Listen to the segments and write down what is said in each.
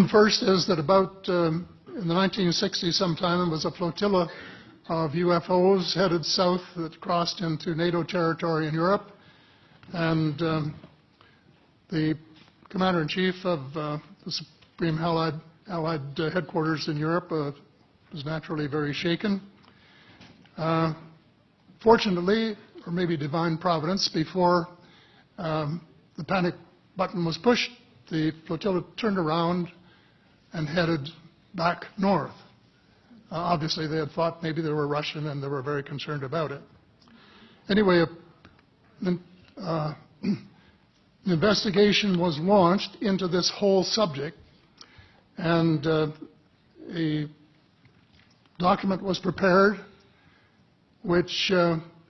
First is that about in the 1960s sometime, there was a flotilla of UFOs headed south that crossed into NATO territory in Europe. And the Commander-in-Chief of the Supreme Allied Headquarters in Europe was naturally very shaken. Fortunately, or maybe divine providence, before the panic button was pushed, the flotilla turned around and headed back north. Obviously, they had thought maybe they were Russian, and they were very concerned about it. Anyway, an investigation was launched into this whole subject, and a document was prepared which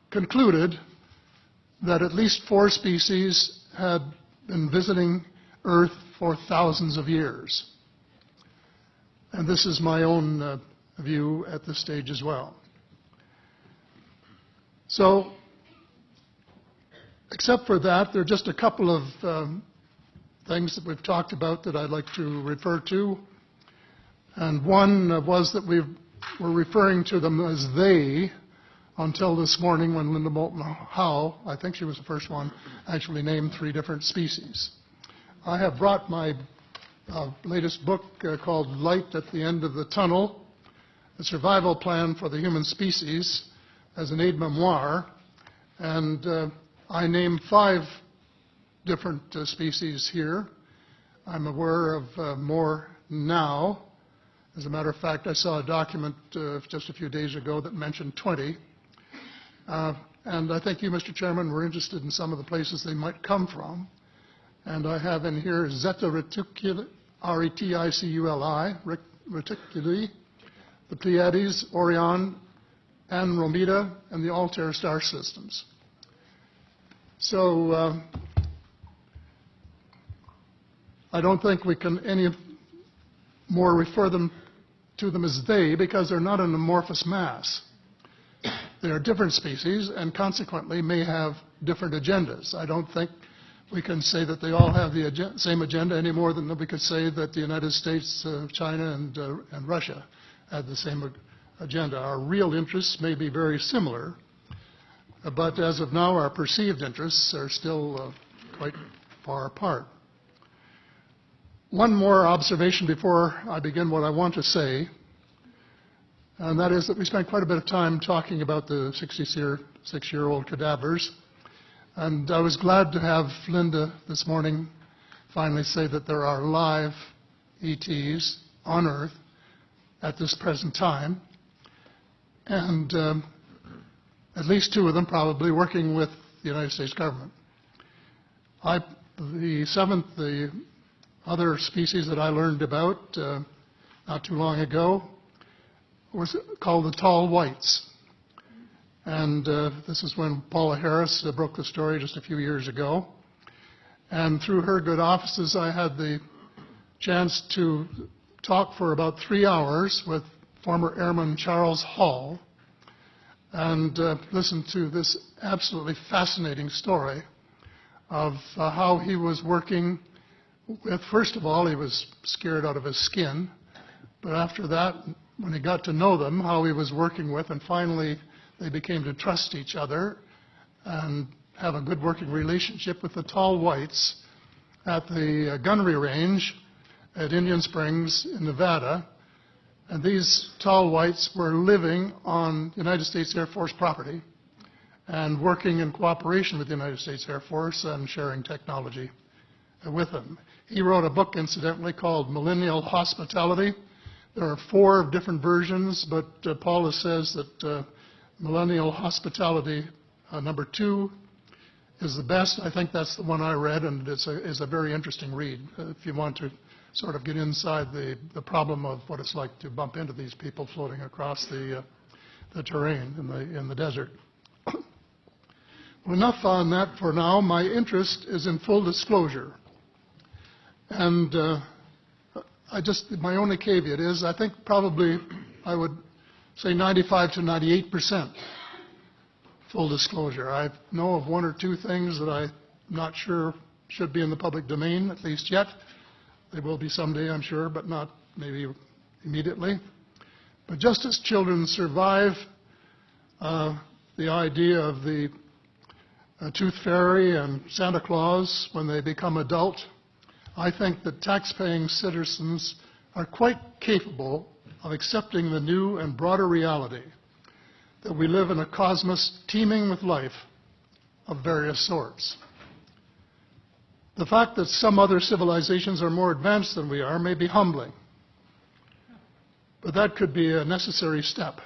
concluded that at least 4 species had been visiting Earth for thousands of years. And this is my own view at this stage as well. So, except for that, there are just a couple of things that we've talked about that I'd like to refer to. And one was that we were referring to them as they until this morning when Linda Moulton Howe, I think she was the first one, actually named 3 different species. I have brought my latest book called Light at the End of the Tunnel, The Survival Plan for the Human Species, as an aide-memoire, and I name 5 different species here. I'm aware of more now. As a matter of fact, I saw a document just a few days ago that mentioned 20. And I think you, Mr. Chairman, were interested in some of the places they might come from. And I have in here Zeta reticuli, R-E-T-I-C-U-L-I, reticuli, the Pleiades, Orion, Andromeda, and the Altair star systems. So I don't think we can any more refer to them as they, because they're not an amorphous mass. They are different species and consequently may have different agendas. I don't think we can say that they all have the same agenda any more than we could say that the United States, China, and Russia had the same agenda. Our real interests may be very similar, but as of now, our perceived interests are still quite far apart. One more observation before I begin what I want to say, and that is that we spent quite a bit of time talking about the 66-year-old cadavers. And I was glad to have Linda this morning finally say that there are live ETs on Earth at this present time, and at least 2 of them probably working with the United States government. The other species that I learned about not too long ago was called the tall whites. And this is when Paula Harris broke the story just a few years ago. And through her good offices, I had the chance to talk for about 3 hours with former Airman Charles Hall and listen to this absolutely fascinating story of how he was working with, first of all, he was scared out of his skin, but after that, when he got to know them, how he was working with, and finally they became to trust each other and have a good working relationship with the tall whites at the gunnery range at Indian Springs in Nevada. And these tall whites were living on United States Air Force property and working in cooperation with the United States Air Force and sharing technology with them. He wrote a book, incidentally, called Millennial Hospitality. There are 4 different versions, but Paula says that Millennial Hospitality number 2 is the best. I think that's the one I read, and it's a very interesting read if you want to sort of get inside the problem of what it's like to bump into these people floating across the terrain in the desert. Well, enough on that for now. My interest is in full disclosure. And my only caveat is I think probably I would say 95 to 98% full disclosure. I know of 1 or 2 things that I'm not sure should be in the public domain, at least yet. They will be someday, I'm sure, but not maybe immediately. But just as children survive the idea of the Tooth Fairy and Santa Claus when they become adult, I think that tax-paying citizens are quite capable of accepting the new and broader reality that we live in a cosmos teeming with life of various sorts. The fact that some other civilizations are more advanced than we are may be humbling, but that could be a necessary step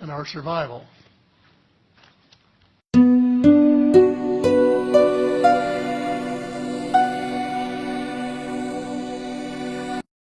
in our survival.